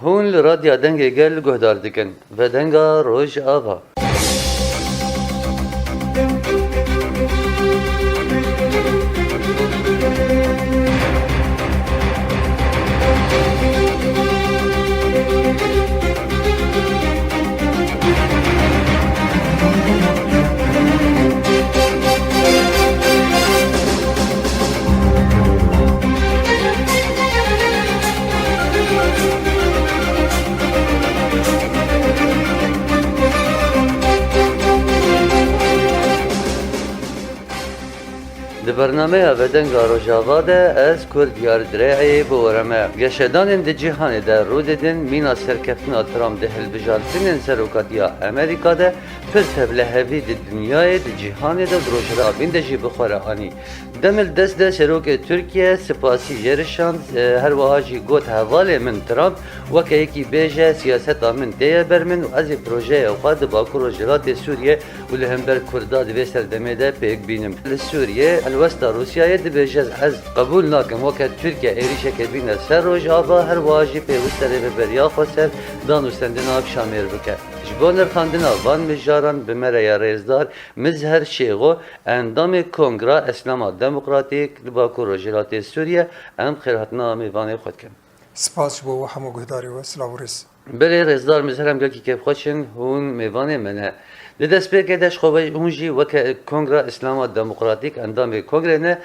هون لراديا دنگه گل گهدار دکن و دنگا روش آبا. در برنامه ودنگا روژاوا ده از کرد یار درعی بورمه گشتان ده جهان ده رو ددن مینا سرکفتنا ترام ده هلبجالتین سروکاتیا امریکا ده پر تبله هوی ده دنیای ده جهان ده دروجرا بین ده جی بخوره آنی دمل دست ده سروک ترکیه سپاسی جرشان هر وهاجی گوت حواله من ترام وکه یکی بیجه سیاست آمن دیه برمن و از پروژه اوقات باکو روجرات سوریه و لهمبر کرداد و سردمه ده پیک بینم لسوریه الوسط روسیه دبیجز از قبول ناکم وقت ترکیه ایریشه که بینه سر روز آبا هر واجی پیوسته به بریا خسر دانو سندنا بشامیر بکه جبانر خاندنا وان مجاران بمره یا ریزدار مزهر شیغو اندام کنگره اسلام دموکراتیک لباکو روجرات سوریه ام خیراتنا میوانه خود کن سپاس بو همو گهداری و سلام ریز بله ریزدار مزهرم گل که خوشن هون میوانه منه لدست بکدش خوبه اونجی وک کنگره اسلام دموکراتیک اندام کنگره نه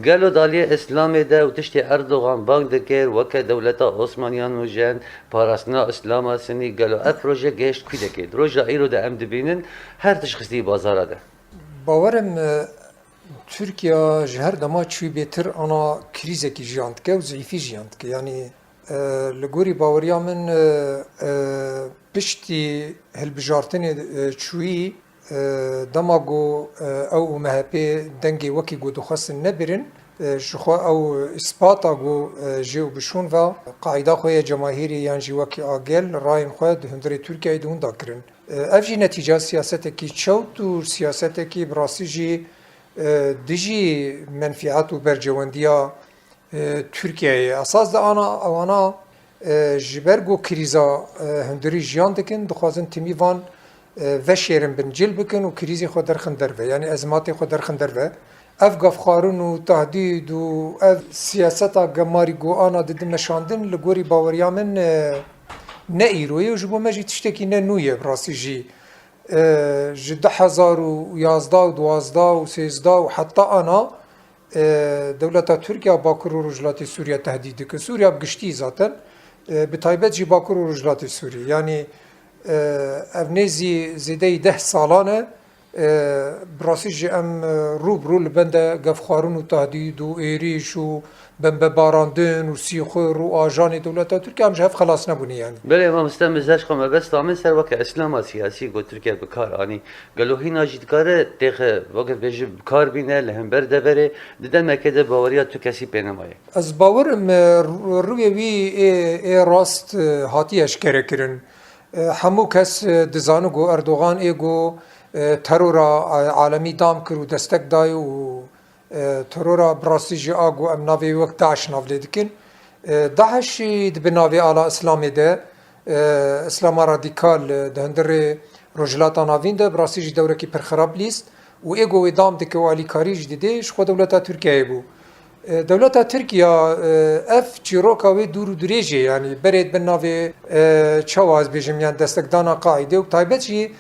گلو دالی اسلام ده و تشتی اردوغان بانگ دکر وک دولت عثمانیان و جن پاراسنا اسلام سنی گلو اف روژه گشت کی دکید روژه ایرو ده ام دبینن هر تشخیصی بازاره ده باورم ترکیه جهر دما چوی بهتر آنا کریزه کی جیاند که و ضعیفی جیاند که یعنی لگوری باوریا من پشتی هلبجارتن چوی دماغو او مهپی دنگی وکی گو دخواست نبرن شخوا او اثباتا گو جیو بشون و قاعده خوی جماهیری یان جی وکی آگل راین خوی دهندری ترکیه دون داکرن افجی نتیجه سیاست کی چوت و سیاست کی براسی جی دیجی منفعات و برجواندیا ترکیه اساس ده آنا جبرگو کریزا هندری جیان دکن دخوازن تیمیوان و شیرن بنجل بکن و کریزی خود درخن دربه یعنی ازمات خود درخن دربه اف گفخارون و تهدید و اف سیاستا گماری گو آنا ددم نشاندن لگوری باوریا من نه ایروی و جبو مجی تشتکی نه نویه براسی جی جده هزار و یازده و دوازده و سیزده و حتی آنا دولت ترکیه باکر و رجلات سوریه تهدید که سوریه بگشتی ذاتن به تایبت جی باکر و رجلات سوریه یعنی افنیزی زیده 10 سالانه براسی جی ام روبرو لبنده گفخارون و تهدید و ایریش و بمباراندن و سیخور و آجان دولت ترکیه هم جهف خلاص نبونی یعنی بله ما مستمزش خمه بس تامن سر وقت اسلام سیاسی گو ترکیه بکار آنی گلوهی ناجید کاره تیخه وقت بیجی بکار بینه لهم برده بره دیدن مکده باوریا تو کسی پینمایه از باورم روی وی راست هاتی اشکره کرن همو کس دزانو گو اردوغان ایگو ترور عالمی دام کرو دستک دای و ترور براسی جی آگو ام ناوی وقت داعش ناولی دکن داعش دبی ناوی آلا اسلامی ده اسلام رادیکال دهندر رجلاتا ناوین ده براسی جی دوره کی پرخراب لیست و ایگو ادام دکه و علی کاریج دیدهش خود دولتا ترکیه بو دولتا ترکیه اف چیروکاوی دور و دریجه یعنی برید بن ناوی چواز بیجم یعنی دستکدانا قاعده و تایبت جی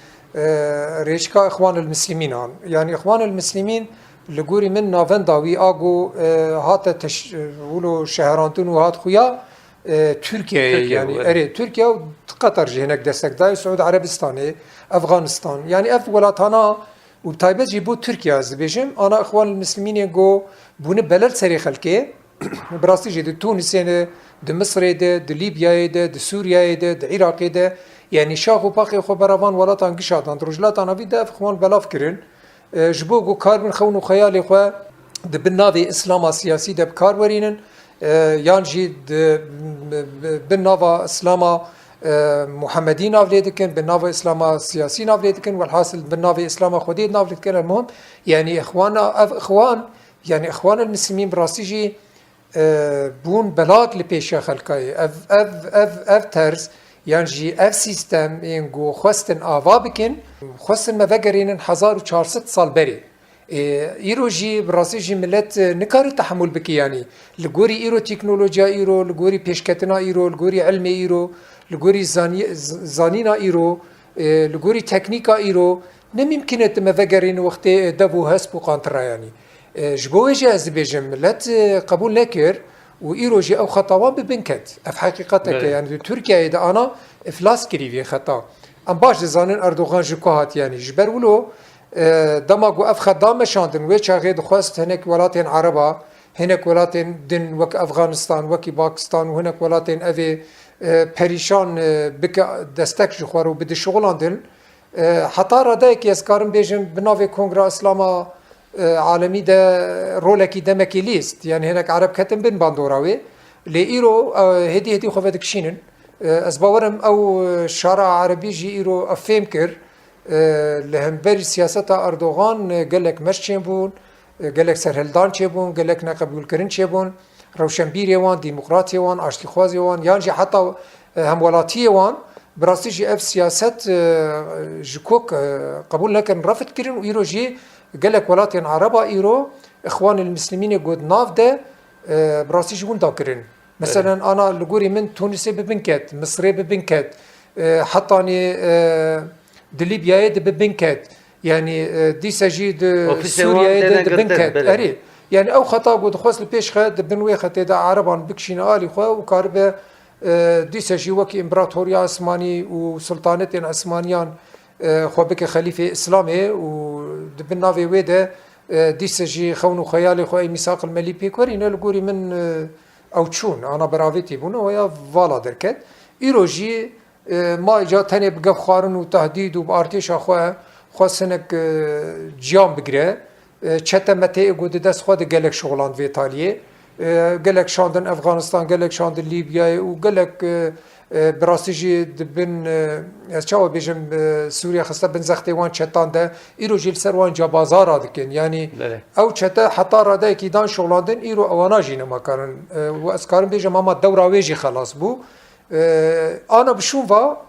ریشکا اخوان المسلمین هم یعنی اخوان المسلمین لگوری من ناون داوی آگو هات ولو شهرانتون و هات خویا ترکیه یعنی اره ترکیه و قطر جهنک دستک دای سعود عربستانه افغانستان یعنی اف ولاتانا و تایبت جی بو ترکیه از بیجم آنا اخوان المسلمین گو بونه بلد سری خلکه براستی جی ده تونسیه ده مصر ده لیبیای ده سوریای ده عراقی ده یعنی شاخ و پاقی خو براوان ولاتان گشادان رجلاتان اوی ده اخوان بلاف کرن جبو گو کار من خون و خیالی خو ده بناوی اسلام سیاسی ده بکار ورینن یان جی بناوا اسلام محمدی ناولی دکن بناوا اسلام سیاسی ناولی دکن والحاصل بناوا اسلام خودی ناولی دکن المهم یعنی اخوان يعني اخوان المسلمين براسي جي بون بلاد لپیش خلقای اف ترس یعنی جی اف سیستم اینگو خواستن آوا بکن خواستن مفگرین 1400 سال بری ایرو جی براسی جی ملت نکاری تحمل بکی یعنی لگوری ایرو تکنولوژیا ایرو لگوری پیشکتنا ایرو لگوری علم ایرو لگوری زانینا ایرو لگوری تکنیکا ایرو نمیمکنه مفگرین وقت دبو هست بو قانترا یعنی جبوه جي از بيجم ملت قبول نكر وإيرو جي أو خطوات ببنكت أف حقيقتك يعني تركيا إذا أنا إفلاس كريفي خطا أم باش زانن أردوغان جكوهات يعني جبر ولو دماغو أف خدام شاندن ويش غيد خواست هناك ولاتين عربا هناك ولاتين دن وك أفغانستان وكي باكستان وهناك ولاتين أفي بريشان بك دستك جخوارو بدي شغلان دن حتى ردايك يسكارن بيجم بنافي كونغرا إسلاما عالمي ده رولكي دمكي ليست يعني هناك عرب كتم بن باندوراوي لإيرو هدي خوفتك شينن أسباورم أو شارع عربي جي إيرو أفهم كر لهم بري سياسة أردوغان قالك مرشين بون قالك سرهلدان چبون قالك نقبول كرن چبون روشنبير يوان ديمقراطي يوان عشتي خوازي يوان يعني حتى همولاتي يوان براسي جي اف سياسة جكوك قبول لكن رفض كرن وإيرو جي قالك ولاتين عربا إيرو إخوان المسلمين يقود ناف ده براسي جون داكرين مثلا أنا لقوري من تونسي ببنكت مصري ببنكت حطاني دليبيا ببنكت يعني دي سجيد سوريا ببنكت أري يعني أو خطا قد خواص لبيش خد بنوي خطي دا عربان بكشين آلي خوا وكاربه دي سجي وكي إمبراطوريا عثماني وسلطانة عثمانيان خو بك خليفة إسلامي ودبن نافي ويدا دي سجي خونو خيالي خو أي ميثاق المالي بيكوري نلقوري من أو تشون أنا برافتي بونا ويا فالا دركت إيروجي ما إجا تاني بقف خارن وتهديد وبارتيش خو سنك جيام بقرأ چتا متى قد دست خود قالك شغلان في إيطاليا قالك شاندن أفغانستان قالك شاندن ليبيا وقالك براستيجي دبن أشوا بيجم سوريا خاصة بن زختي وان چتان ده إيرو جيل سروان جابازار هذكين يعني أو چتا حتى رادا كيدان شغلاندن إيرو أوانا جينا ما كارن وأسكارن بيجم أما الدورة ويجي خلاص بو أنا بشوفا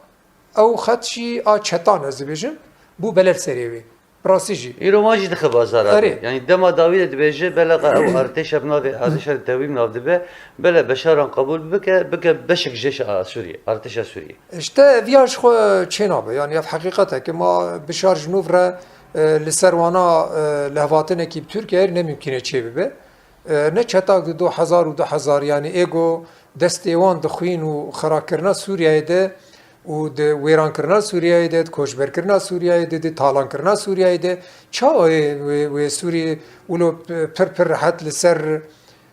أو خدشي چتان از بيجم بو بلد سريوي براسيجي إيرو ما جد خبازار يعني دما داويد دبيجة بلغ أو أرتش بنادي أرتش التويم نافدبه بلا بشارن قبول بك بشك جيش سوريا أرتش سوريا. إشتا فياش خو چنابه يعني في حقيقته كما بشار جنوب را لسروانا لهواتنا كي بتركيا نممكن تشي ببه نه چتاق 2000 و 2000 يعني ايجو دستيوان دخوين و خراكرنا سوريا ده و د ویران کرنا سوریه ده کوشبر کرنا سوریه ده د تالان کرنا سوریه ده چا و سوریه ولو پر راحت لسر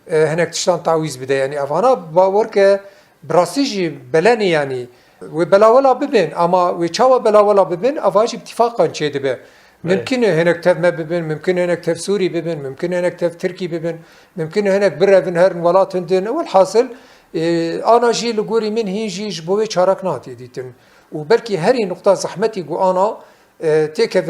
هناك تشتان تعويز بده يعني افانا باور که براسيجي بلاني يعني و بلاولا ببين اما و چاوا بلاولا ببين افاج اتفاقا چه ده ممكن هناك تف ما ببين ممكن هناك تف سوري ببين ممكن هناك تف تركي ببين ممكن هناك برا بنهرن ولات هندن والحاصل أنا جي لقوري من هيجي جبوي شارك ناتي ديتن وبركي هري نقطة زحمتي جو أنا تكف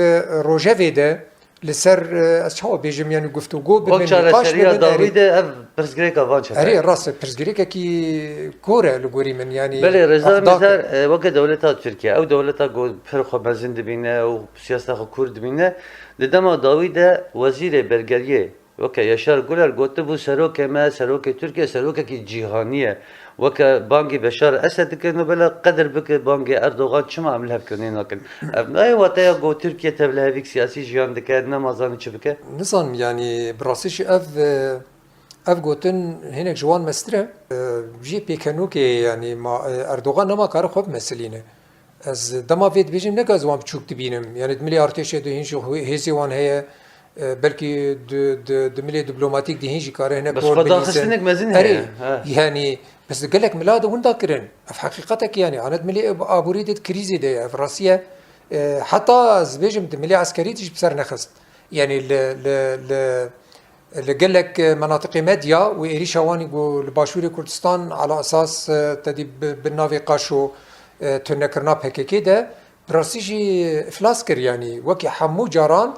روجافي ده لسر أصحاب بيجم يعني قفتو جو بالنقاش بين داويد برزغريكا فانش هري الراس برزغريكا كي كورة لقوري من يعني بله رزا مثلا وقت دولتها تركيا أو دولتها جو فرخو مزن دبينه أو سياسة كورد دبينه لدما داويد وزير بلغارية وك يشار قولر قلت بو سروك ما سروك تركيا سروك كي جهانية وك بانجي بشار أسد كأنه بلا قدر بك بانجي أردوغان شو ما عملها بكونين لكن أي وقتها جو تركيا تبلها فيك سياسي جهان دكان ما زاني شو بك نظام يعني براسيش اف قوتن هناك جوان مسترة جي بيكانوكي يعني ما أردوغان نما كار خوب مسلينه از دما فيت بيجم نكاز وام بتشوك تبينم يعني دملي ارتش دو هنجو هيزي وان هي بلكي دملي دبلوماتيك دي هنجي كاره هناك بس فضا خسنك مازن هي يعني بس قال لك ميلاد وين ذاكرن في حقيقتك يعني انا دملي ابوريد كريزي دي في روسيا حتى زبيجم دملي عسكري تجي بسر نخست يعني اللي قال لك مناطق ماديا وإيريشاواني الباشوري كردستان على اساس تدي بالنافي قاشو تنكرنا بهكي ده براسيجي افلاس كر يعني وكي حمو جاران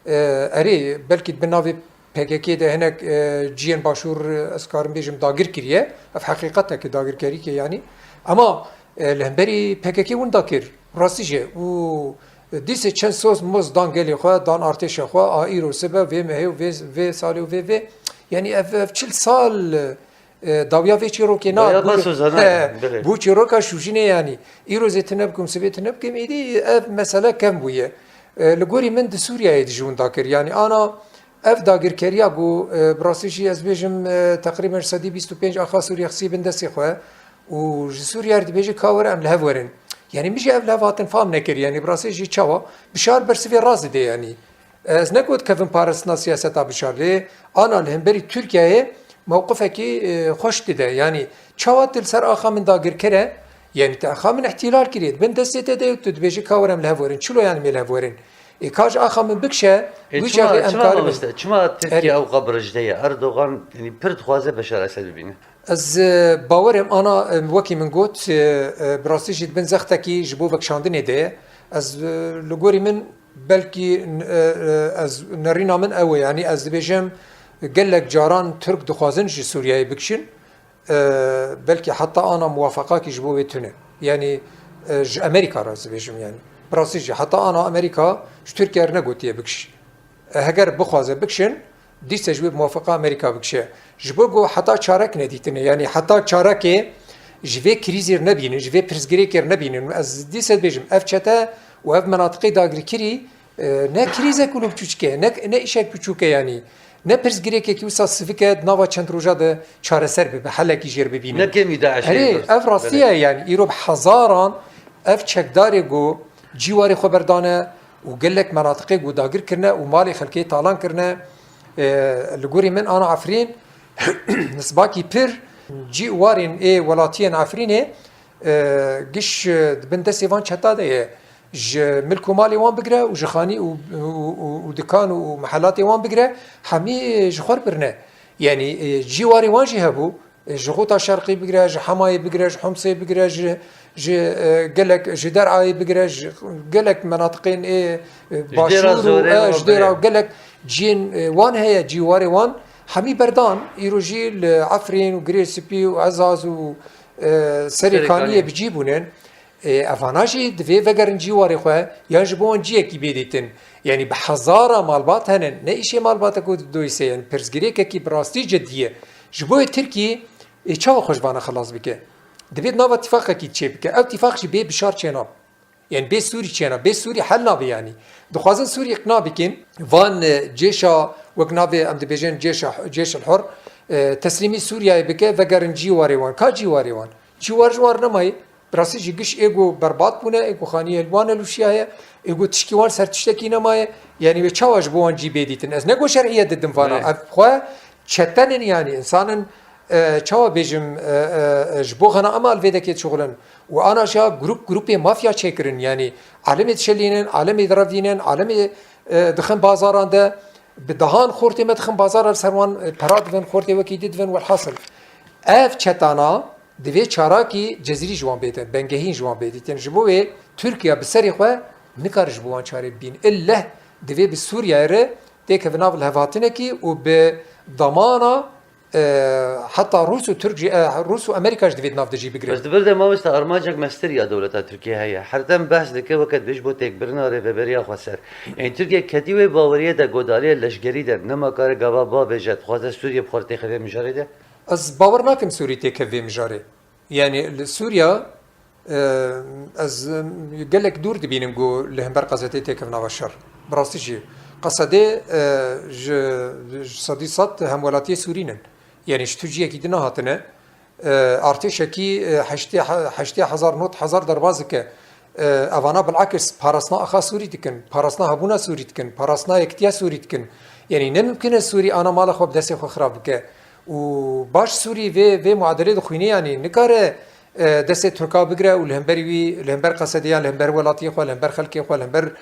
اري بلكي بنافي PKK ده هناك جيان باشور اسكارم بيجم داغر كريه اف حقيقته كداغر كري كي يعني اما لهمبري PKK ون داكر راستيجه و دیسه چند سوز موز دان گلی خو دان ارتش خو ایرو سبب و مه و سالی و یعنی اف چل سال داویا و چیرو که نه بو چیرو کا شوشینه یعنی ایرو زتنب کوم سبت نب کم ایدی اف مساله کم بویه لګوري من د سوریه د جون داکر یعنی انا اف داگر کریا گو براسیشی از بیجم تقریبا 125 اخا سوریه خسی بندسی خو و سوریه د بیجی کاور ام له ورن يعني مش قبل هفاتن فهم نكر يعني براسي جي تشوا بشار برسفي راز دي يعني از نقول كيفن بارسنا سياسة بشار لي انا الهمبري تركيا موقفك خوش ده يعني تشوا تلسر اخا من داغر كره يعني تاخا من احتلال كريد بن دستي ده تدبيجي كاورم لهورين شلو يعني ملهورين كاج اخا من بكشه ويش امكار چما تركيا او قبرجديه اردوغان يعني برد خوازه بشار اسد ببينه از باورم انا وکی من گوت براستی جد بن زختکی جبو بکشاندنه ده از لگوری من بلکی از نرینا من اوه يعني از بيجم قالك جاران ترك دخوازن جي سوريا بكشن بلكي حتى انا موافقه كي جبو بتونه يعني امريكا راز بيجم يعني براسي حتى انا امريكا تركيا رنغوتيه بكش هگر بخوازه بكشن دي تجويب موافقه امريكا بكشه جبوغو حتى چارك نديتنه يعني حتى چارك جوي كريزير نبين جوي برزغريكر نبين از دي سد بيجم اف چتا و اف مناطق داغري كري نه كريزه كلو بچوچكه نه اشك بچوكه يعني نه برزغريكه كي وسا سفيكه نوا چند روجا ده چاره سر به حلقي جير ببينه نه كمي داعش اف راستيه يعني يروب حزاران اف چكداري جو جيواري خبردانه وقال لك مناطق جو داغر كرنا ومالي خلكي طالان كرنا لغوري من انا عفرين نسباكي بير جي وارين اي ولاتين عفرينه قش بنت سيفان چتا ده ج ملكو مالي وان بقرا وجخاني ودكان ومحلات وان بقرا حمي جخور برنا يعني جي واري وان جي هبو جغوطا شرقي بقرا ج حماي بقرا ج حمصي بقرا ج قالك جدرعاي بقرا قالك مناطقين اي باشور جديرا قالك جين وان هي جي واري وان حمي بردان يروجي عفرين وغريسبي وعزاز وسريكانيه بجيبونن افاناجي دفي فقرن جيواري خو يجبون جيكي بيديتن يعني بحزاره مالبات هنن نه شيء مالبات كو دويسه يعني برزغريكه كي براستي جديه جبو تركي تشاو خوشبانه خلاص بك دبيت نوبه اتفاق كي تشيبك او اتفاق بي بشار چناب يعني بي سوري چناب بي سوري حل نابي يعني دخوازن سوري اقناع بكين وان جيشا وقنابي ام دبيجن جيش الحر تسليمي سوريا بك فقرن جيواري وان كا جيواري وان جوار نماي براسي جيش ايغو برباد بونه ايغو خانيه الوان لوشيا ايغو تشكيوان سر تشتكي نماي يعني بچاواج بوان جي بيديتن از نگو شرعيه ددم فانا خو چتن يعني انسان چاوا بيجم جبوغنا امال فيدك شغلن وانا شا جروب مافيا چيكرن يعني عالم تشلينن عالم درافينن عالم دخن بازاران ده بدهان خورتي مدخن بازار سروان برادفن خورتي وكيددفن والحاصل اف چتانا دوی چاراکی جزیری جوان بیتن بنگهین جوان بیتن جبوه ترکیه بسری خو نکار جبوان چاره بین الا دوی به سوریه ره دیک بناو الهواتنه کی و به ضمانه حتى روس وامريكا جديد ناف دجي بقري بس دبر ما مست ارماجك مستريا دولة تركيا هي حرتم بحث دك وقت بيش بو تك برنا ريفبريا خسر يعني تركيا كتيوه باوريه ده گودالي لشگري ده نما کار گوا با بجت خواز سوريا بخورتي خبي مجاري ده از باور ناكم سوري تك في مجاري يعني سوريا از قال لك دور دبينم جو لهمبر قزتي تك في نواشر براستيجي قصده صديصات همولاتي سورينن يعني شتوجيه كي دنا هاتنه ارتشكي حشتي هزار نوت هزار دروازك اوانا بالعكس بارسنا اخا سوري دكن بارسنا هبونا سوري دكن بارسنا اكتيا سوري دكن يعني نمكن سوري انا مال خو بدسي خو خراب بك وباش سوري في معادله خويني يعني نكاره دست تركا بقرا والهمبري الهمبر قصديان الهمبر ولاتي خو الهمبر خلكي خو الهمبر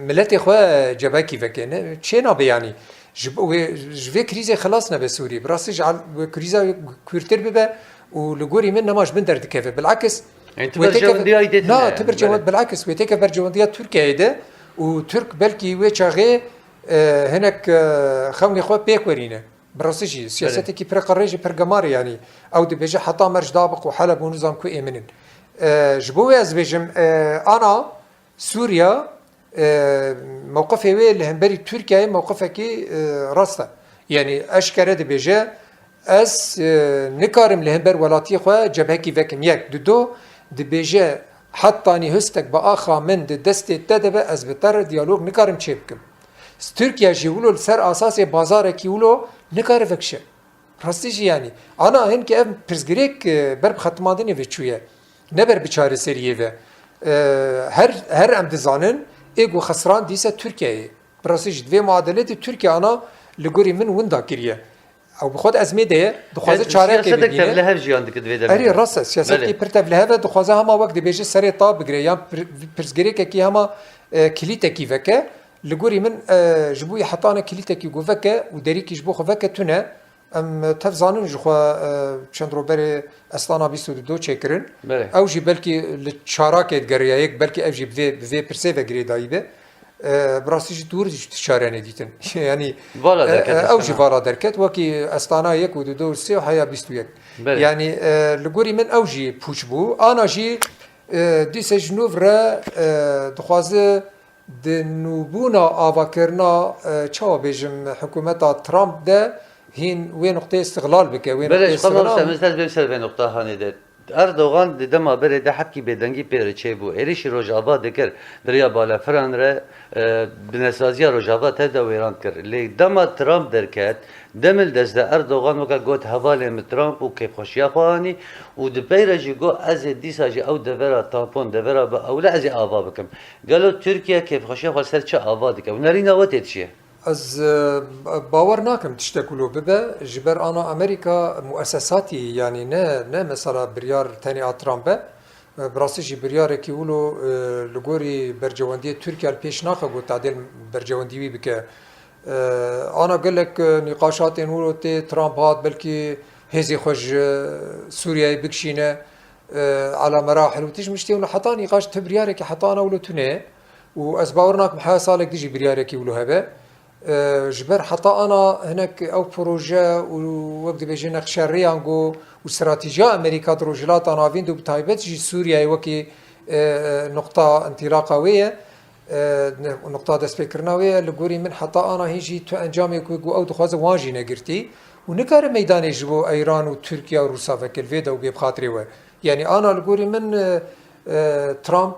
ملتي خو جباكي فكن تشينا يعني جوي كريزه خلاصنا بسوري براسي جعل كريزه كورتر ببا ولغوري من نماش بندر دكفه بالعكس يعني تبرجونديه لا تبرجوند بالعكس ويتك برجونديه تركيا ده وترك بلكي ويچاغي هناك خوني خو بيكورينه براسيجي سياستي كي برقريجي برقماري يعني او دي بيجي حتى مرج دابق وحلب ونظام كو امنن جبوي از بيجم انا سوريا موقفي وي لهمبري تركيا موقفك راسته يعني اشكره دي بيجي از نكارم لهمبر ولاتي خو جبهكي فكم يك دو دي بيجي حتى اني هستك باخا من دستي تدبه از بتر ديالوج نكارم تشيبكم تركيا جيولو سر اساس بازار كيولو نكار فكشه راستيجي يعني انا هنك ام برزغريك برب ختمادني وچويه نبر بچاره سريه و هر ام دزانن ايگو خسران ديسه تركيا راستيجي دوی معادله تركيا انا لغوري من وندا كريه او بخود ازمه ده دخوازه چاره کې سیاست ته له جیان دک دوی ده اری راست سیاست کی پرتب له دخوازه هم وقت بيجي سري طاب بگري یا برزغريك کی هم كليته کی وکه لغوري من جبوي حطانا كليتك جوفكا ودريكي جبو خفكا تنا ام تفزانن جخوا چندروبر استانا 22 چكرن او جي بلكي لچاراك ادگريايك بلكي او جي بي برسيفا گريدايبه براسيج دور تشارن ديتن يعني او جي فالا دركت وكي استانا 1 و 2 3 حيا 21 يعني لغوري من او جي پوچبو انا جي ديس جنوفرا دخوازه د نوبونا آواکرنا چا بیجم حکومت ترامپ ده هین وی نقطه استقلال بکه وی نقطه استقلال مثلا بمثل به نقطه هانی ده اردوغان دما بره ده حبکی بدنگی پیره چه بو ایریشی روجاوا دکر دریا بالا فران ره بنسازیا روجاوا تدا ویران کر لی دما ترامپ درکت دمل دزده اردوغان وکا گوت حواله من ترامپ و کیف خوشیا خوانی و دبیره جی گو از دیسا جی او دورا تاپون دورا با اولا از آوا بکم گلو ترکیه کیف خوشیا خواه سر چه آوا دکم و نرین آوا تیتشیه از باور ناکم تشتكلو ببا جبر انا امريكا مؤسساتي يعني نه مثلا بريار تاني ترامب براسي بريار كي يقولوا لغوري برجوانديه تركيا البيش ناخه قلت تعديل برجواندي بك انا اقول لك نقاشات نقولوا تي ترامب هات بلكي هزي خوج سوريا بكشينه على مراحل وتيش مشتي حتى نقاش تبريارك حتى انا ولو تنه واسباورناك محا صالك تجي بريارك يقولوا هذا جبر حتى انا هناك او بروجا ووقت بيجي نقش ريانغو واستراتيجيه امريكا دروجلات انا فيندو بتايبت جي سوريا وكي نقطه انطلاق قويه نقطه دسبكرناويه لغوري من حتى انا هيجي تو انجامي كو او دخواز واجي نغرتي ونكار ميدان جبو ايران وتركيا وروسيا فكل فيدا وبي بخاطري يعني انا لغوري من ترامب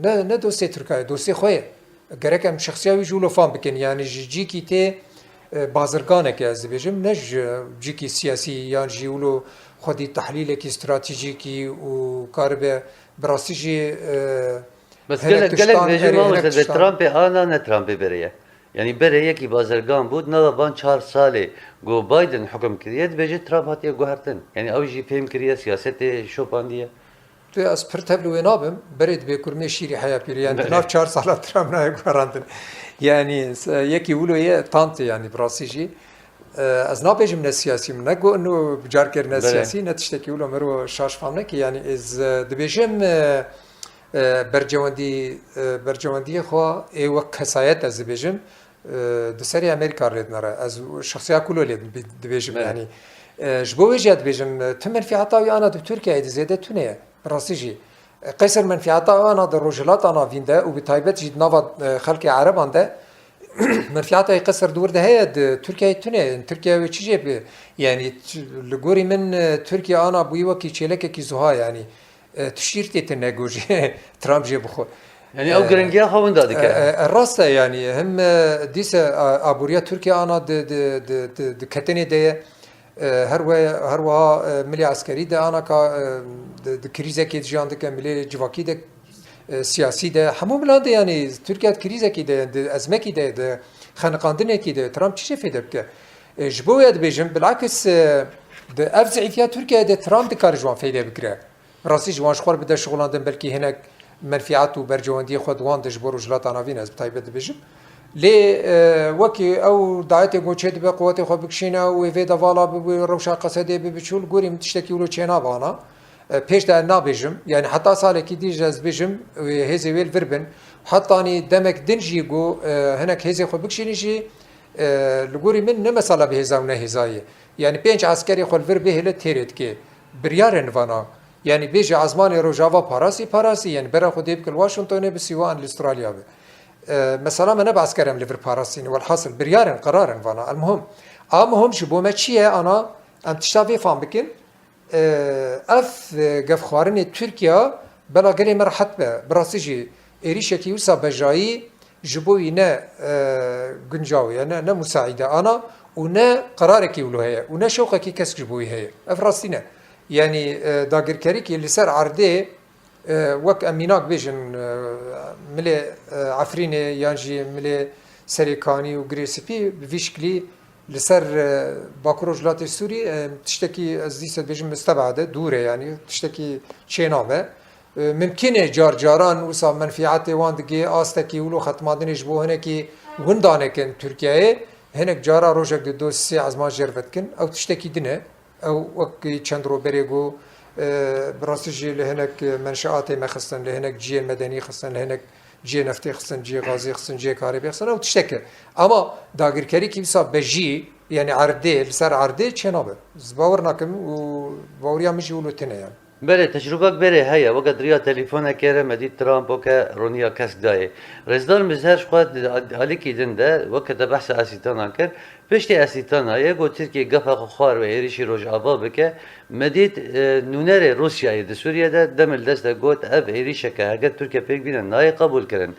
نه دوسي تركيا دوسي خويه گرک ام شخصیاوی جولو فهم بکن یعنی جی کی ته بازرگانه که از بیجم نج جی کی سیاسی یعنی جولو خودی تحلیل کی استراتژیکی و کارب براسیجی بس گلک بیجم مثلا ترامپ آنا نه ترامپ بریه یعنی بریه کی بازرگان بود نه بان 4 ساله گو بایدن حکم کردید بیجی ترامپ هاتیه گوهرتن یعنی اوجی فهم کریه سیاست شوپاندیه تو از پرتبل و نابم برید به کرمی شیری حیا پیری یعنی ناف 4 سال ترام نه گوراندن یعنی یکی ولو یه تانت یعنی براسیجی از نابجم نه سیاسی من نگو انه بجار کرد سیاسی نتشتکی ولو مرو شاش فهم نکی یعنی از دبیجم برجواندی خو ای وک کسایت از دبیجم دسری امریکا رد نره از شخصیت کلو لید دبیجم یعنی جبوی جد بیجم تمن فی عطاوی آنا دو ترکیه زیاده تونه راسيجي قيصر منفعته انا الرجلات انا فيندا وبتايبت جد نواد خلق عرب عنده منفعته يقصر دور ده هي تركيا تونه تركيا وتشي يعني لغوري من تركيا انا بوي وكي تشيلك كي زها يعني تشيرتي تنجوجي ترامب جي بخو يعني او جرنجيا خو دادك الراسته يعني هم ديس ابوريا تركيا انا د كتني ده هر وها ملی عسکری ده آنها که کریزه که جان ده که ملی جواکی ده سیاسی ده همون بلنده یعنی ترکیه کریزه که ده ازمه که ده خانقاندنه که ده ترامپ چیشه فیده بکه جبوید بیجم بالعکس ده افزعیفیه ترکیه ده ترامپ ده کار جوان فیده بکره راستی جوانش خوار بده شغلاندن بلکه هنک منفعات و برجواندی خود وان ده جبور و جلات آناوین از بتایبت بیجم لي وكي او دعيتي قوتشيت بقوتي خو بكشينا وفي دفالا بروشا قصدي ببشول قوري متشتكي ولو تشينا بانا پیش ده نابیجم یعنی حتی سالی کی دیج از بیجم هزی ویل وربن حتی نی دمک دنجی گو هنک هزی خو بکشینیشی لگوری من نه مثلا به هزا و نه هزایه یعنی پنج عسکری خو ور به هله تیرت که بریارن وانا یعنی بیج ازمان روجاوا پاراسی یعنی برا خو دیب کل واشنطن به سیوان استرالیا به مثلا من بعسكر كرم ليفر باراسين والحاصل بريارن قرارن فانا المهم شبو ما چيه انا ام تشتافي فهم بكن اف قف خوارن تركيا بلا قري مرحت به براسيجي اريشكي وسا بجاي جبوي نا گنجاوي نا مساعده انا ونا قرارك يولو هي ونا شوقك كسك جبوي هي افراسينا يعني داغر كريكي اللي صار عرضي وك اميناك بيجن ملي عفريني يانجي ملي سريكاني وغريسبي بفيشكلي لسر باكروج لاتي سوري تشتكي ازديس بيجن مستبعده دوره يعني تشتكي تشينامه ممكن جاران وصا منفعات واندگي استكي ولو ختمادن جبو هنكي وندانكن تركيا هنك جارا روجك دو سي ازما جرفتكن او تشتكي دنه او وك چندرو بريگو براسجي لهناك منشآت ما خصن لهناك جي المدني خصن لهناك جي نفتي خصن جي غازي خصن جي كهربائي خصن او تشتكي اما داغر كري كي بصا بجي يعني عرضي لسر عرضي چنابه زباورناكم و باوريا مش يقولوا تنه يعني بله تجربه بره هيا وقت ريا تليفونه كره مدي ترامب وكا رونيا كاسك داي رزدار مزهر شقات عليكي دنده وقت بحث اسيتانا كر پشت اسیتانا یه گوتید که گفت خوار و ایریشی روز آبا بکه مدید نونر روسیای د سوریه ده دمل دست گوت اف ایریشه که اگر ترکیه پیک بینن نای قبول کردن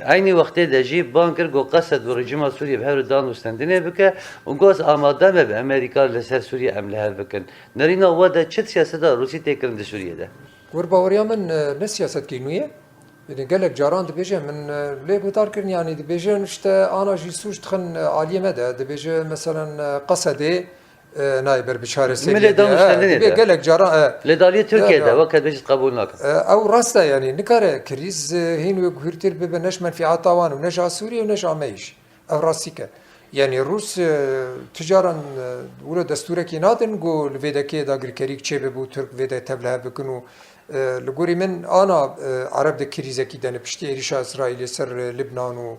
aynı vakti de jî bankir go qased û rejima Sûriye bi hev dan û stendinê bike û goz amade me bi Amerîka li ser Sûriye em li hev bikin. Nerîna we de çi siyaseta Rûsî tê kirin di Sûriye'de? ورباوريا من ne siyaset kînûye يعني قالك جاران دبيجه من ليه بتار كرن يعني دبيجه نشتا انا جي سوش تخن عاليه مدى دبيجه مثلا قصدي نايبر بشار السيد ملي دام مستندين قالك جاران لداليه تركيا ده وقت بيجي قبولناك او راستا يعني نكره كريز هين وغيرتر ببنش منفعات طوان ونجا سوريا ونجا ميش او راسيكا يعني الروس تجارا ولا دستورك ينادن قو لفيداكي داغر كريك تشيب بو ترك فيدا تبلها بكنو لقوري من أنا عرب ده كريزة كده نبشتي إيريشا إسرائيل سر لبنان و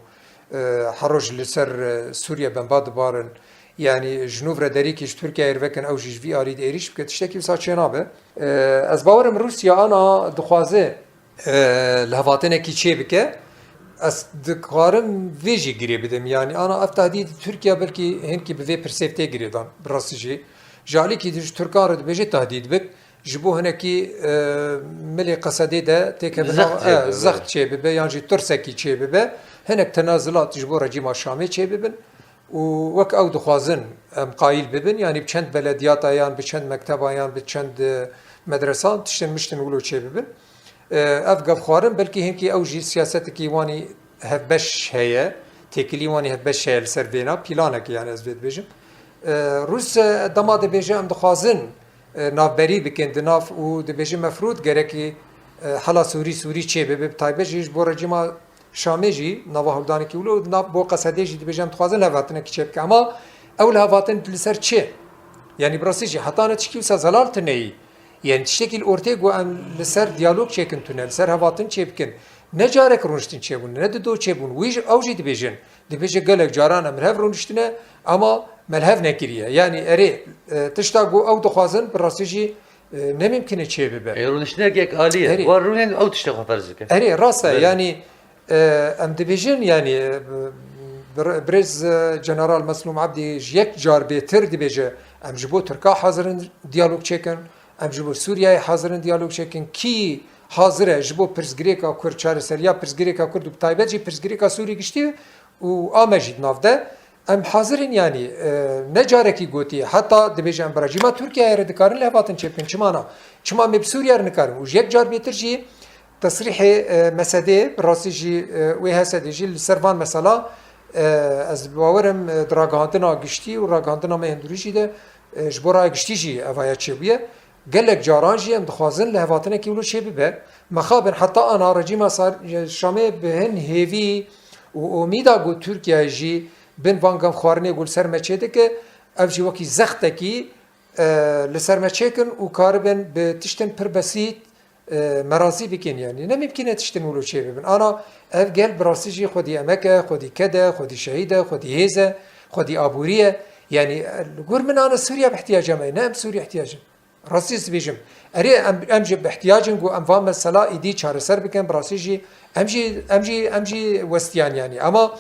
حرج لسر سوريا بنباد بارن يعني جنوب ردريكيش تركيا إيرفكن أو جيش في أريد إيريش بكتشتكي وساتشي نابه از باورم روسيا أنا دخوازه لهفاتنا كي تشي بكه از دقارم ویجی گیری بدم يعني أنا أفتهديد تركيا بلكي هنكي بفي برسيفتي گيريدان براسجي جالي كي دش تركان رد بيجي تهديد بك جبو هناكي ملي قصدي ده تيك زخت شي ببه يعني جي ترسكي شي ببه هناك تنازلات جبو رجيم الشامي شي ببن ووك او دخوازن قايل ببن يعني بچند بلديات ايان بچند مكتب ايان بچند مدرسان تشتن مشتن ولو شي ببن افقف خوارن بلكي هنكي او جي سياستكي واني هبش هي تيكلي واني هبش هي السرفينا بلانك يعني از بيت بيجم روس دماد بيجم ام دخوازن نافبری بکن دناف و دبیجی مفروض گره که حالا سوری چه به تایبه جیش بو رژیم شامی جی نوا هولدانی که ولو ناف بو قصدی جی دبیجم تخوازن لهواتن کی چه اما اول هواتن لسر چه یعنی براسی جی حتی نه چکی وسا زلال تنی یعنی شکل اورتگو ام لسر دیالوگ چکن تونل سر هواتن چه بکن نه جاره کرونشتن چه بون نه دو چه بون ویج اوجی دبیجه گلک جاران امر هف رونشتنه اما ملهف نکریه یعنی اری تشتاقو او دخوازن براسیجی نممکنه چه ببه رونشتنه یک عالیه و رونین او تشتاقو فرزکه اری راسته یعنی ام دبیجن یعنی برز جنرال مسلوم عبدی یک جار بهتر دبیجه ام جبو ترکا حاضرن دیالوگ چکن ام جبو سوریه حاضرن دیالوگ چکن کی حاضره جبو پرزگریکا کرد چار سریا پرزگریکا کرد و تایبت جی پرزگریکا سوری گشتی و آمجید نافده ام حاضرين يعني نجاركي قوتي حتى دبيجان براجيما تركيا يردكارن لهباتن چپن چما مبسوريا رنكارن وجيك جار بيترجي تصريح مساده راسيجي وهسدجي السرفان مثلا از باورم دراغاندنا گشتي و راغاندنا مهندوريجي ده جبورا گشتيجي اويا چبيه قالك جارانجي ام دخوازن لهباتن كي ولو شبيبه مخابن حتى انا رجيما صار شامي بهن هيفي واميدا قو تركيا جي بن وانگام خوارنه گل سر مچه ده که او جی وکی زخته کی لسر ما تشيكن وكاربن بتشتن پر بسيط مرازي بكين يعني نم يمكن تشتن ولو شيء ببن انا اف قال براسيجي خدي امكه خدي كذا خدي شهيده خدي هيزه خدي ابوريه يعني الجور من انا سوريا باحتياجها ما نعم سوريا احتياجها راسيس بيجم اري امجي باحتياجن جو ام فام السلا ايدي شهر سر بكن براسيجي امجي وستيان يعني اما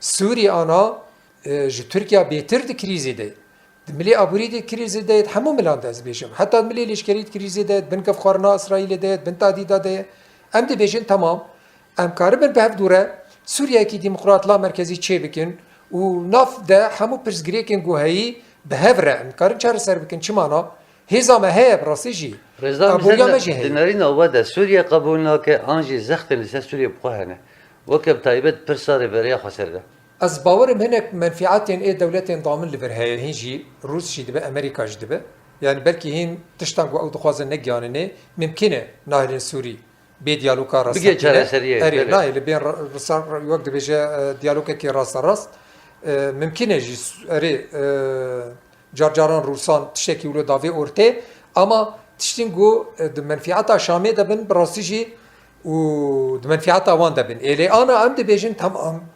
سوريا انا جو تركيا بيتر دي كريزي دي ملي ابوري دي كريزي ديت همو ملان داز بيجم حتى ملي ليشكريت كريزي ديت بن كف خارنا اسرائيل ديت بن تاديدا ديت ام دي بيجن تمام ام كاربن بهف دوره سوريا كي ديمقراط لا مركزي تشي بكن و ناف ده همو برزغريكن جو هي بهفره ام كارن چار سر بكن چمانا هيزا ما هي براسيجي رضا مثلا دينارين اودا سوريا قبولنا كانجي زختن لسه سوريا بقهنه وكب تايبت برسار بريا خسرده از باورم هناك منفعتين ايه دولتين ضامن لبرهاي هنجي روس شي دبا امريكا جدبا يعني بلكي هين تشتنقوا او دخوازن نجاننه ممكنه ناهل سوري بديالوكا راس بيجي جرى سريه اري لا اللي بين صار وقت بيجي ديالوكا كي راس راس ممكنه جي اري جارجاران روسان تشكي ولو دافي اورتي اما تشتنقوا منفعتها شامي دبن براسيجي و منفعتها وان دبن الي انا عند بيجن تمام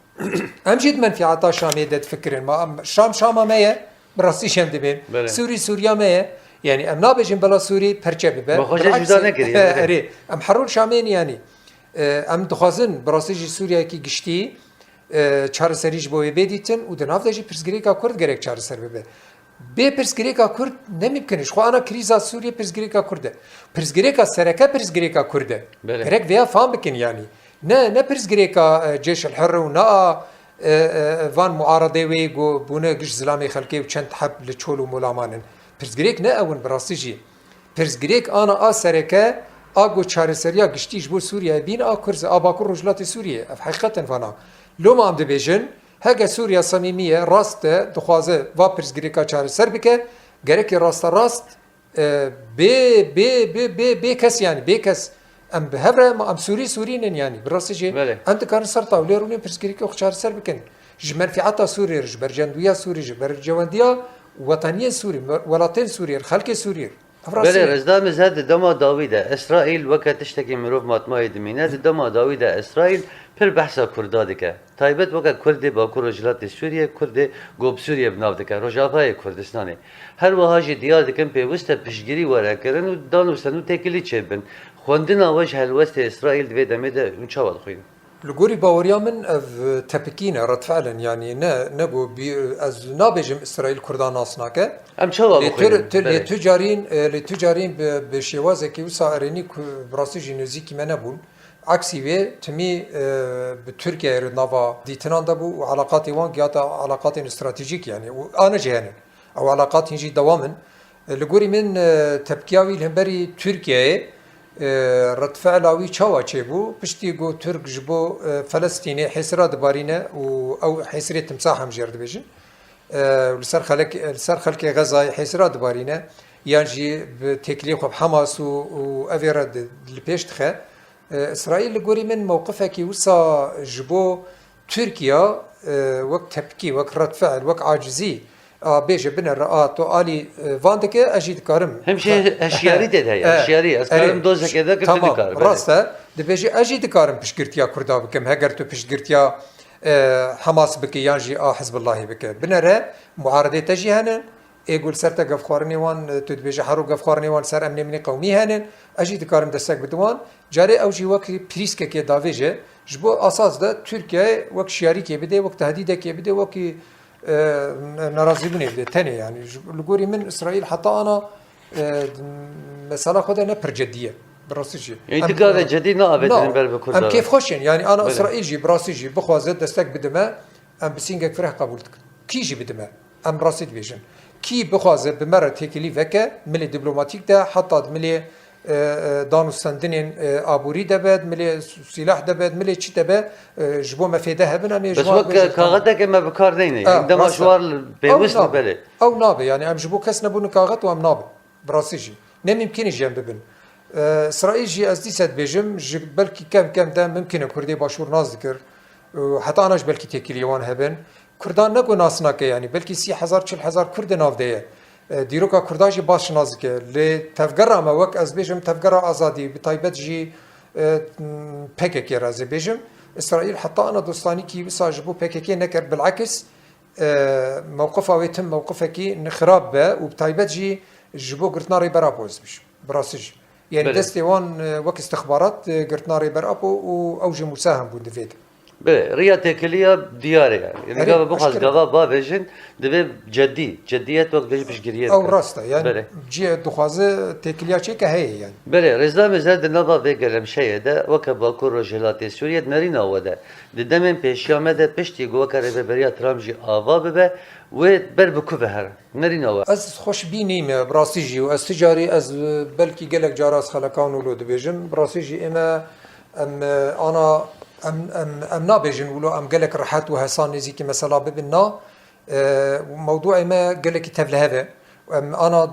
امجد منفعتها شامي دد فكرن ما شام مايه براسي شام دبن سوريا مايه يعني ام نابجن بلا سوري پرچه ببه اري ام حرول شامين يعني ام دخوازن براسي سوريا کی گشتي چار سريج بو بديتن و دناف دجي پرسگريكا كرد گرك چار سر ببه بي پرسگريكا كرد نممكنش خو انا كريزا سوريا پرسگريكا كرد پرسگريكا سركا پرسگريكا كرد گرك ويا فهم بكن يعني نه پرسگريكا جيش الحر ونا فان معارضه ويغو بونه گش زلامي خلقي وچند حب لچول وملامانن پرسگريك نه اون براسيجي پرسگريك انا اسركا اگو چارسريا گشتيش بو سوريا بين اكرز اباكر رجلات سوريا حقيقه فانا لو ما ام دبيجن هاگه سوريا صميميه راست دخوازه و پرسگريكا چارسر بك گرك راست بي كس يعني بي كس ام بهبره ما ام سوريين يعني براسيجي انت كان سرطه وليروني برسكريكا خشار سر بكن منفعتها سوريا برجندويا سوري برجوانديا وطنيه سوري ولاتين سوري خلق سوري بله رزدام زاد دما داويدا اسرائيل وقت تشتكي مروف ماتماي دمينات دما داويدا اسرائيل پر بحثا كردا دكه تايبت وقت كرد باكو رجلات سوريا كرد گوب سوريا بناو دكه رجافای كردستاني هر وهاجي ديار دكن بيوسته پشگيري ورا كرن و دانو سنو تكلي چبن خوندنا وجه الوست اسرائيل دوي دمده انچاوال خوين لغوري باوريا من اف تبكينا رد فعلا يعني نبو از نابجم اسرائيل كردان ناسناكه ام چاوال خوين لتجارين بشوازه كي وساريني براسي جنوزي كي منبون عكسي وي تمي بتركيا نافا ديتنان دبو وعلاقات وان جاتا علاقات استراتيجيك يعني وانا جهنن او علاقات هنجي دواما لغوري من تبكياوي الهمبري تركيا رد فعلاوي چاوا چبو پشتي گو ترک جبو فلسطيني حسرة دبارينه او حسرة تمساح هم جرد بيجن لسر خلق غزة حسرة دبارينه يعني بتكليف حماس و افيرا لبيشتخه اسرائيل لغوري من موقفها كي وصا جبو تركيا وقت تبكي وقت رد فعل وقت عاجزي بيجي بنا الرئات وآلي فاندك أجيد كارم همشي هشياري ده هي هشياري أسكارم دوزة كذا كنت دكار راسته ده بيجي أجيد كارم بشكرتيا كردا بكم هجرتو بشكرتيا حماس بك يانجي حزب الله بك بنا را معارضة تجي هنا يقول سرتا قفخارني وان تدبيجي حرو قفخارني وان سر أمني مني قومي هنا أجيد كارم دستك بدوان جاري أوجي وقت بريسكا كي دافيجي جبو أساس ده تركيا وقت شياري كي بده وقت تهديده كي بده وقت ناراضي بني بده تاني يعني لقوري من إسرائيل حتى أنا مسألة خدها نبر جدية براسيجي يعني تقال جديد نقابل نبر بكل أم كيف خوشين يعني أنا إسرائيل جي براسيجي بخوازد دستك بدماء أم بسينجك فرح قبولتك كي جي بدماء أم راسيد بيجن كي بخوازد بمرة تيكلي فكا ملي دبلوماتيك ده حتى ملي دانو سندنين ابوري دبد ملي سلاح دبد ملي چي دبد جبو مفيده هبنا مي بس وقت كاغدا كما بكار ديني عندما مشوار بيوست بله او نابه يعني ام جبو كاس نبون كاغت وام نابه براسيجي نم يمكن يجي ببن اسرائيل جي از دي سد بيجم بلكي كم ده ممكن كردي باشور ناز ذكر حتى انا بلكي تكليوان هبن كردان نگو ناسناك يعني بلكي 30,000 40,000 كرد ناف ده دیروکا کردا جی باش نازکه لی تفگرا ما وک از بیجم تفگرا آزادی به تایبت جی PKK رازی بیجم اسرائیل حتی انا دوستانی کی بساج بو PKK نکر بالعکس موقفه ويتم موقفه كي نخراب به وبتايبت جي جبو قرتناري برابوز بش براسج يعني دستي وان وك استخبارات قرتناري برابو او جي مساهم بون دفيد بله ریا تکلیه دیاره یعنی گاو بخواست گاوا با ویژن دوی جدیت وقت بیش بشگریه او راسته يعني جي دخوازه تكليا چه که هي يعني بله رضا مزد نوا و گلم شیه ده وک باکور و جلاتی سوریه نرین آوده دیدمن پیشیامه ده پشتی گو کره به بریا ترامجی آوا ببه و بر بکو به هر نرین آوا از خوش بینیم براسي جي و از تجاري از بلكي قالك جاراس خلقان ولو دبيجم براسي جي اما انا ام نابجن ولو ام قالك رحات وهسان نزيكي مثلا ببنا موضوع ما قالك تفلهذا انا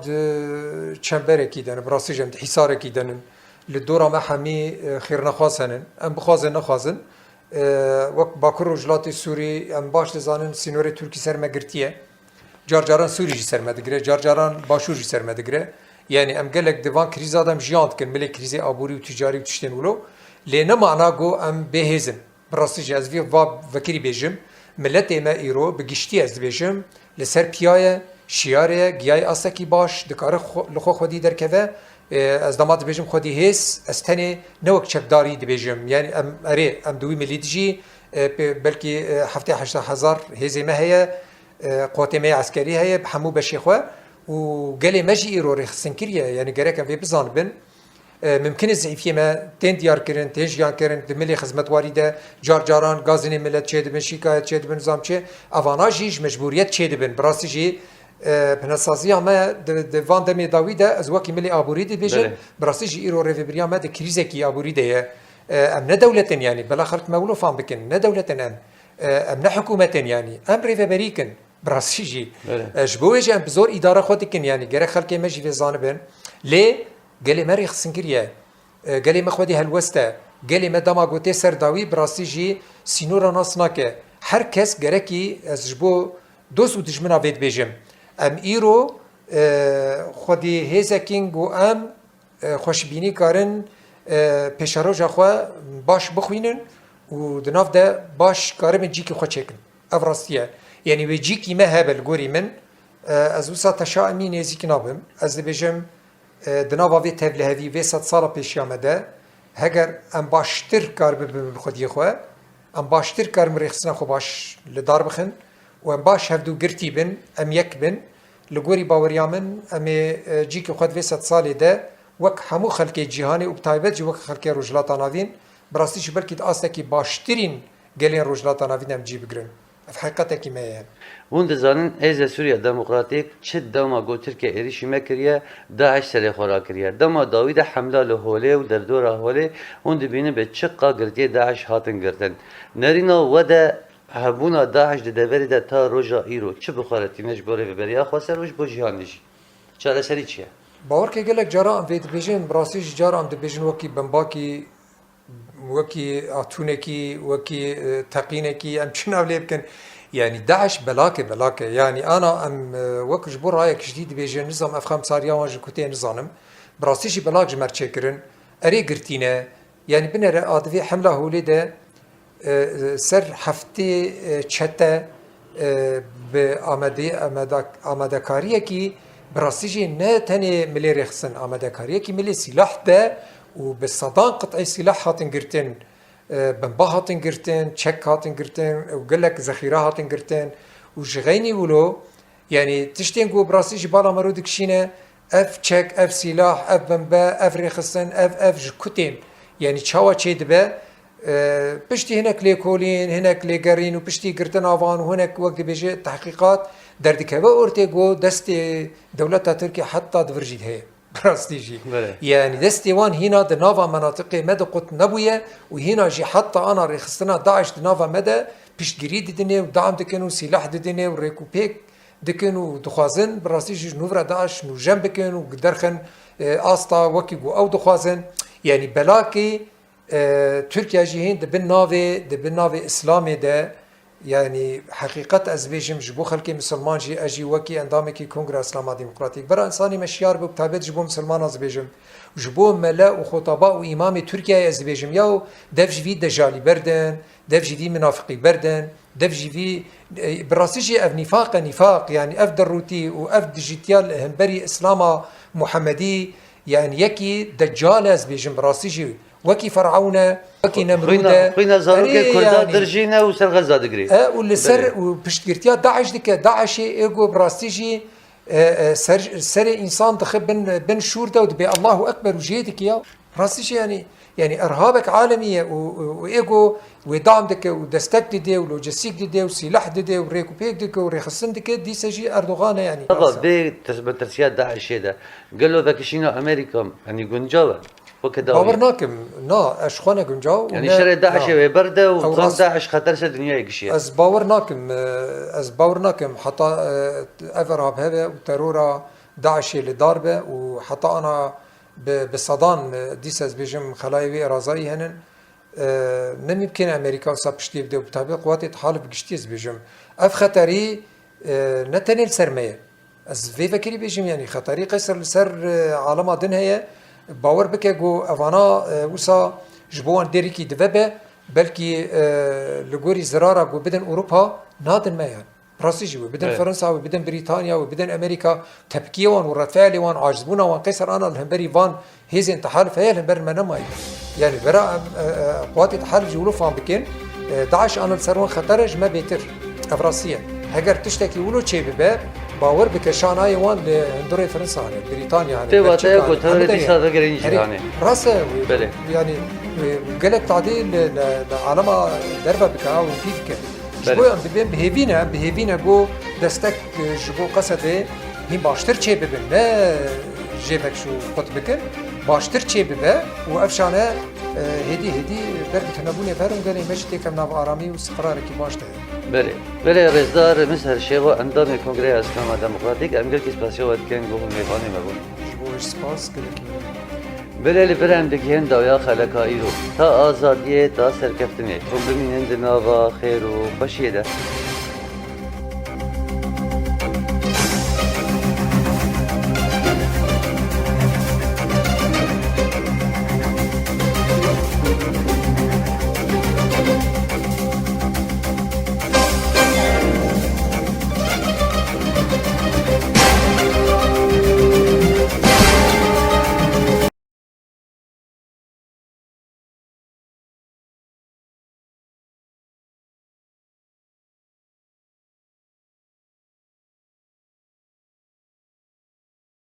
تشامبري كيدن براسي جمد حصار كيدن للدوره ما حمي خير نخاسن ام بخازن نخازن وقت باكر وجلاتي السوري ام باش لزانن سينوري تركي سرما قرتيه جارجاران سوري جي سرما دغري جارجاران باشور جي سرما دغري يعني ام قالك ديفان كريز ادم جيانت كن ملي كريزي ابوري وتجاري وتشتن ولو لأن معنا جو أم بهزن براسي جاز في واب وكري بيجم ملت ما إيرو بقشتي أز بيجم لسر بيايا شياريا جاي أسكي باش دكاره لخو خودي در كذا از دامات بيجم خودي هس استني نوك شبداري دي بيجم يعني أم أري أم دوي مليتجي بلكي حفتي 8000 هزي ما هي قوات ما عسكري هي بحمو بشيخوا وقالي ماشي إيرو رخصن كريا يعني جريك في بزان بن ممكن الزعيفية ما تين ديار كرن تين جيان كرن دملي خدمت واردة جارجاران غازين ملت شيد بن شيكايت شيد بن نظام شيء افاناجيج مجبوريت شيد بن براسي جي بنسازيا ما دفان دمي داويدا ازواكي ملي ابوريد بيجن براسي جي ايرو ريفيبريا ما كريزكي ابوريده ام دولة يعني بالاخر مولو فام بكن دولة ام حكومة يعني ام ريفيبريكن براسي جي جبويج ام بزور اداره خودكن يعني غير خلك ماجي في زانبن ليه قالي مريخ سنكريا قالي مخودي هالوستا قالي ما دما قوتي سرداوي براسي جي سينورا ناسناك هر كس غركي ازجبو دوس ودجمنا فيد بيجم ام ايرو خودي هيزاكينغ و ام خوشبيني كارن پشاروجا خو باش بخوينن و دناف ده باش كارم جيكي خو چيكن افراستيه يعني ويجيكي ما هبل غوري من ازوسا تشائمي نزيك نابم از بيجم دناوا وی تبلیغی وی 100 سال پیش آمده هگر ام باشتر کار به خودی خو ام باشتر کار مرخصنا خو باش لدار بخن و ام باش هفدو گرتی بن ام یک بن لگوری باوریامن ام جی که خود وی 100 سال ده وک همو خلق جهانی و بتایبت جو وک خلق رجلات ناوین براستی چه بلکه آسته کی باشترین گلین رجلات ناوین ام جی بگرن حقیقتا کی میه Hûn dizanin Êzê Sûriya Demokratîk çi dema got Tirkiye êrişîme kiriye, Daeş serê xwe kiriye. Dema dawî de hemla li Holê û derdora Holê hûn dibînin bi çi qa girtiye Daeş hatin girtin. Nerîna we de hebûna Daeş di deverê de ta roja îro çi bixwaretîne ji bo rêveberiya xwe ser û ji bo jihanê jî. Çareserî çi ye? باور که گلک جارا ام وید بیجن براستی جارا ام دبیجن وکی بمباکی وکی اتونکی وکی تقینکی ام چناو لیبکن يعني داعش بلاكه يعني انا ام وك جبور رايك جديد بيجي نظام افخام صاريا واج كوتين نظام براسيشي بلاك جمر تشكرن اري قرتينا يعني بنر ادفي حمله هوليده سر هفته چته بآماده کاریه کی براسيجي نه تنه ملي رخصن آماده کاریه کی ملي سلاح ده و بالصدان قطعي سلاح هاتن قرتن بمبا هاتن قرتن تشك هاتن قرتن وقال لك ذخيره هاتن قرتن وشغيني ولو يعني تشتين جو براسيجي بالا مرودك شينا اف تشك اف سلاح اف بمبا اف رخصن اف جكوتين يعني تشاوا تشي دبا بشتي هناك ليكولين هناك ليقرين وبشتي قرتن افان وهناك وقت بيجي تحقيقات دردك هوا اورتيغو دست دولتها تركيا حتى دفرجيد هي براستيجي يعني دستي وان هنا دنافا مناطق مدى قط نبوية وهنا جي حتى انا رخصتنا داعش دنافا مدى بيشتغري ددني ودعم دكنو سلاح ددني وريكوبيك دكنو دخوازن براستيجي نوفرا داعش نو جنبكن وقدرخن استا وكيغو او دخوازن يعني بلاكي تركيا جي هند بالنافي اسلامي ده يعني حقيقة أزبيجم جبو خلقي مسلمان جي أجي وكي أندامكي كونغرا إسلاما ديمقراطيك برا إنساني مشيار بتابت جبو مسلمان أزبيجم جبو ملا وخطباء وإمام تركيا أزبيجم ياو دفج في دجالي بردن دفج في منافقي بردن دفج في براسيجي أف نفاق يعني أف دروتي وأف ديجيتيال هنبري إسلاما محمدي يعني يكي دجال أزبيجم براسيجي وكي فرعون وكي نمرودة خوينا زاروكي كردا درجينا وسر غزة دقري واللي سر وبشتكرتيا داعش داعش ايجو براستيجي سر انسان دخل بن شورده ودبي الله اكبر وجيتك يا براستيجي يعني ارهابك عالميه وايجو ودعم دك ودستك دي ولوجستيك دي وسلاح دي وريكوبيك دي وريخصن دي دي سجي اردوغان يعني طبعا بترسيات داعش هذا قال له ذاك شينا امريكا يعني جنجاوه وكذا باورناكم نا اشخونا جنجاو يعني شري داعش برده ونظام داعش خطر سد الدنيا يكشي از باورناكم حتى افرهاب هذا وترورا داعش اللي ضاربه وحتى انا بالصدام ديساز بيجم خلايوي رازاي هنن نممكن امريكا وسابشتي بدو بتابع قوات تحالف قشتيز بيجم اف خطري نتنل سرميه از في فكري بيجم يعني خطري قيصر سر عالم دن هي باور بك جو افانا وسا جبوان ديريكي دبابه بلكي لغوري زرارة جو بدن اوروبا نادن ما يعني راسيجي وبدن فرنسا وبدن بريطانيا وبدن امريكا تبكي وان ورد فعلي وان عاجزبونا وان قيصر انا الهمبري فان هيزن تحالف هي الهمبر ما نماي يعني برا قوات تحالف جولو فان بكين داعش انا السرون خطرج ما بيتر افراسيا هجر تشتكي ولو تشي بباب باور بكشان ايوان لهندوري فرنسا يعني بريطانيا يعني تبغى تاكل توريتي صار غير يعني راسه يعني قالت تعديل العالم دربه بكاو فيك شوي ببين بهيفينا جو دستك جبو قصده هي باشتر چه ببن لا جيبك شو قط بكن باشتر چه ببه وافشانه هدي برد تنبوني فرن قال مش تكم ناف ارامي واستقرار كي باشته بله رزدار مسهر شيغو اندام کنگره اسلام دموکراتیک امگل کی سپاسیو کن گو میوانی مبون جبو سپاس کلکی بله لبرم دکین دایا خلقایی رو تا آزادیه تا سرکفتنی کن ببینند ناوا خیر و خوشیه ده